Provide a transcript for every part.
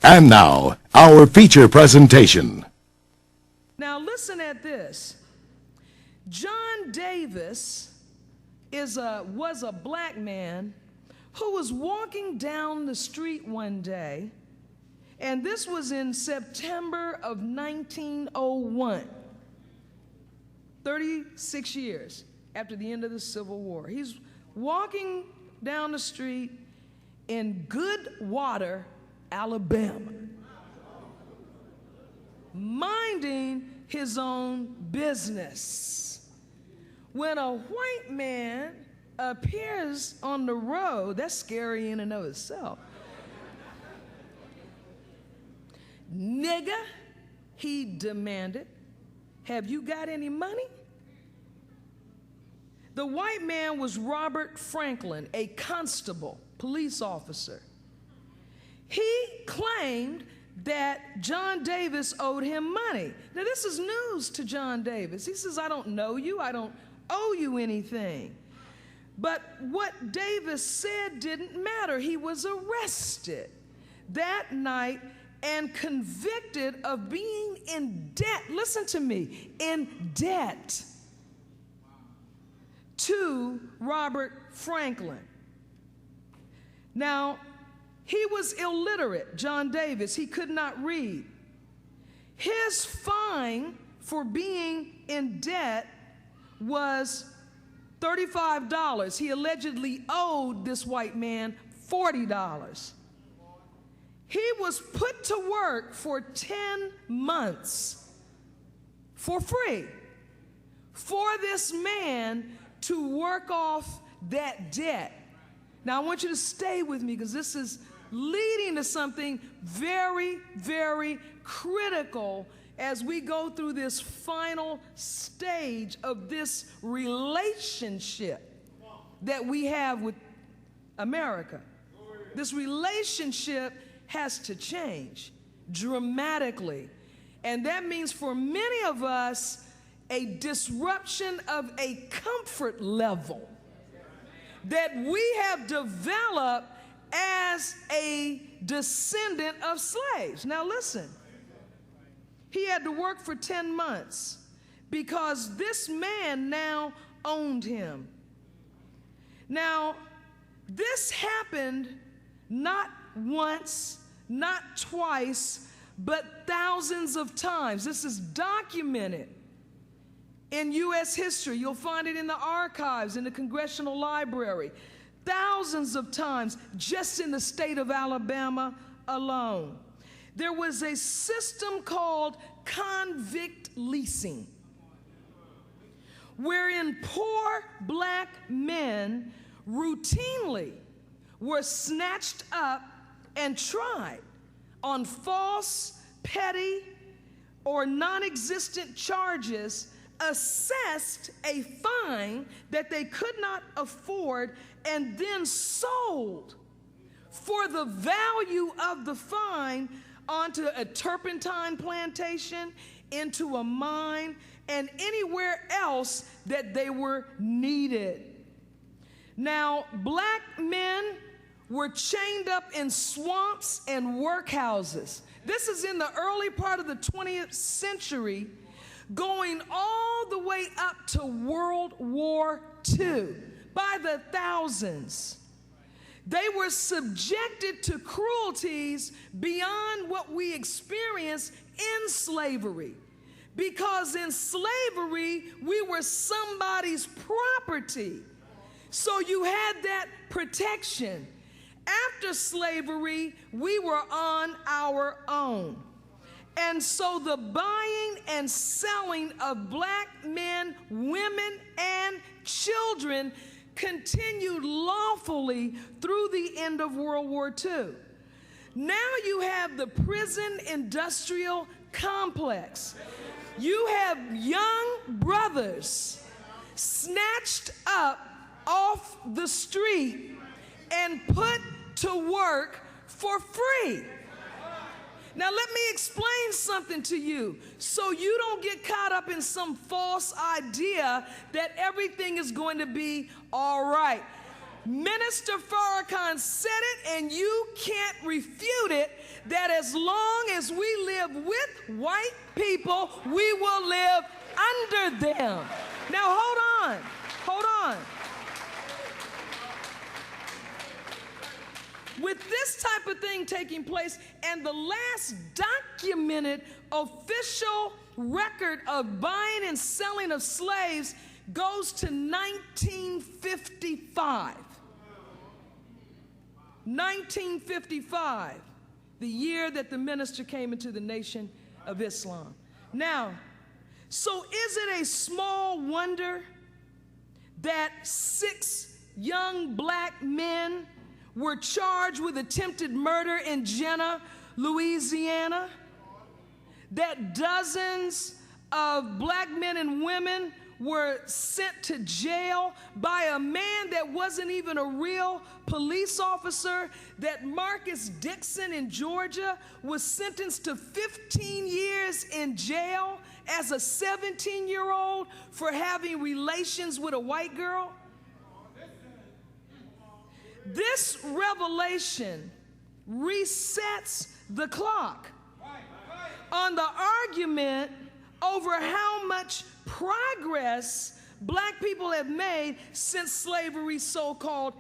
And now, our feature presentation. Now listen at this. John Davis was a black man who was walking down the street one day, and this was in September of 1901, 36 years after the end of the Civil War. He's walking down the street in Goodwater, Alabama, minding his own business, when a white man appears on the road. That's scary in and of itself. "Nigga," he demanded, "have you got any money?" The white man was Robert Franklin, a constable, police officer. He claimed that John Davis owed him money. Now, this is news to John Davis. He says, "I don't know you. I don't owe you anything." But what Davis said didn't matter. He was arrested that night and convicted of being in debt. Listen to me, in debt to Robert Franklin. Now, he was illiterate, John Davis. He could not read. His fine for being in debt was $35. He allegedly owed this white man $40. He was put to work for 10 months for free for this man to work off that debt. Now, I want you to stay with me, because this is leading to something very, very critical as we go through this final stage of this relationship that we have with America. This relationship has to change dramatically. And that means for many of us, a disruption of a comfort level that we have developed as a descendant of slaves. Now listen, he had to work for 10 months because this man now owned him. Now, this happened not once, not twice, but thousands of times. This is documented in U.S. history. You'll find it in the archives, in the Congressional Library. Thousands of times just in the state of Alabama alone. There was a system called convict leasing, wherein poor black men routinely were snatched up and tried on false, petty, or non-existent charges, assessed a fine that they could not afford, and then sold for the value of the fine onto a turpentine plantation, into a mine, and anywhere else that they were needed. Now, black men were chained up in swamps and workhouses. This is in the early part of the 20th century, going all the way up to World War II, by the thousands. They were subjected to cruelties beyond what we experience in slavery, because in slavery, we were somebody's property. So you had that protection. After slavery, we were on our own. And so the buying and selling of black men, women, and children continued lawfully through the end of World War II. Now you have the prison industrial complex. You have young brothers snatched up off the street and put to work for free. Now let me explain something to you so you don't get caught up in some false idea that everything is going to be all right. Minister Farrakhan said it, and you can't refute it, that as long as we live with white people, we will live under them. Now, hold on. With this type of thing taking place, and the last documented official record of buying and selling of slaves goes to 1955. 1955, the year that the minister came into the Nation of Islam. Now, so is it a small wonder that 6 young black men were charged with attempted murder in Jena, Louisiana? That dozens of black men and women were sent to jail by a man that wasn't even a real police officer, that Marcus Dixon in Georgia was sentenced to 15 years in jail as a 17-year-old for having relations with a white girl? This revelation resets the clock on the argument over how much progress black people have made since slavery so-called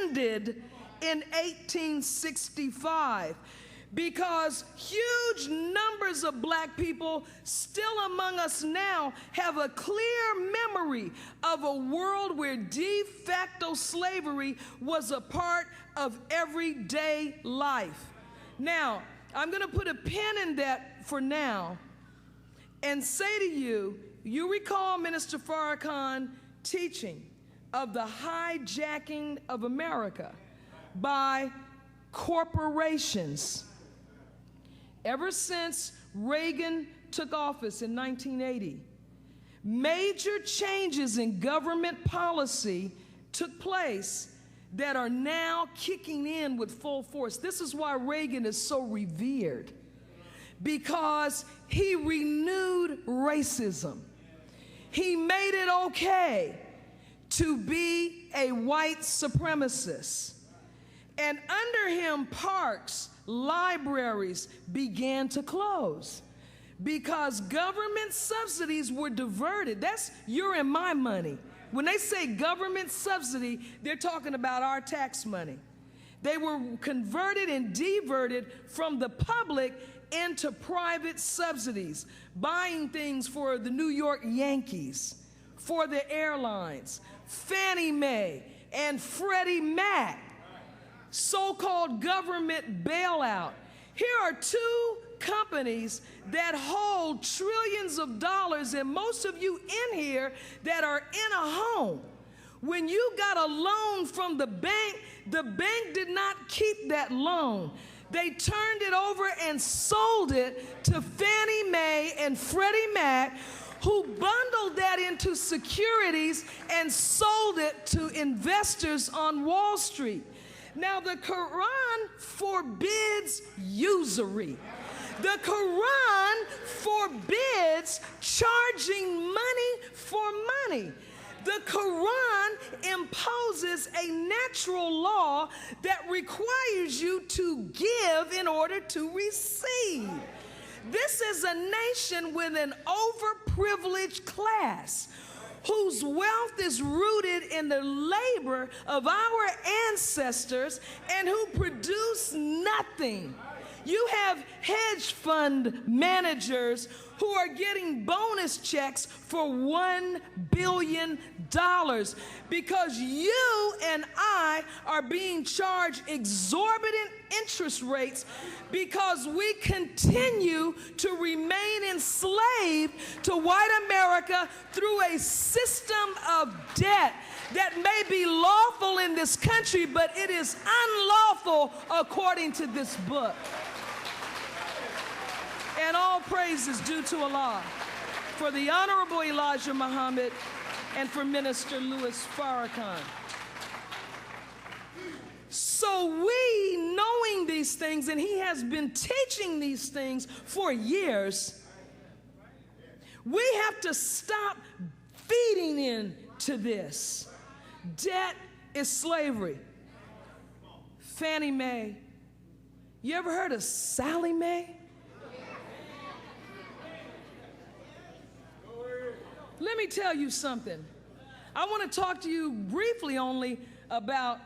ended in 1865. Because huge numbers of black people still among us now have a clear memory of a world where de facto slavery was a part of everyday life. Now, I'm going to put a pin in that for now and say to you, you recall Minister Farrakhan teaching of the hijacking of America by corporations. Ever since Reagan took office in 1980, major changes in government policy took place that are now kicking in with full force. This is why Reagan is so revered, because he renewed racism. He made it okay to be a white supremacist. And under him, parks, libraries began to close because government subsidies were diverted. That's your and my money. When they say government subsidy, they're talking about our tax money. They were converted and diverted from the public into private subsidies, buying things for the New York Yankees, for the airlines, Fannie Mae and Freddie Mac, so-called government bailout. Here are 2 companies that hold trillions of dollars, and most of you in here that are in a home. When you got a loan from the bank did not keep that loan. They turned it over and sold it to Fannie Mae and Freddie Mac, who bundled that into securities and sold it to investors on Wall Street. Now, the Quran forbids usury. The Quran forbids charging money for money. The Quran imposes a natural law that requires you to give in order to receive. This is a nation with an overprivileged class whose wealth is rooted in the labor of our ancestors and who produce nothing. You have hedge fund managers who are getting bonus checks for $1 billion because you and I are being charged exorbitant interest rates because we continue to remain enslaved to white America through a system of debt that may be lawful in this country, but it is unlawful according to this book. And all praise is due to Allah for the Honorable Elijah Muhammad and for Minister Louis Farrakhan. So we, knowing these things, and he has been teaching these things for years, we have to stop feeding into this. Debt is slavery. Fannie Mae. You ever heard of Sally Mae? Let me tell you something. I want to talk to you briefly only about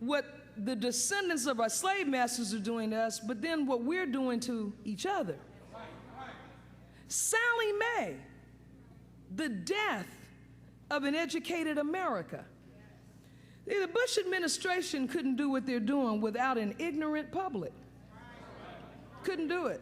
what the descendants of our slave masters are doing to us, but then what we're doing to each other. Sally Mae, the death of an educated America. The Bush administration couldn't do what they're doing without an ignorant public. Couldn't do it.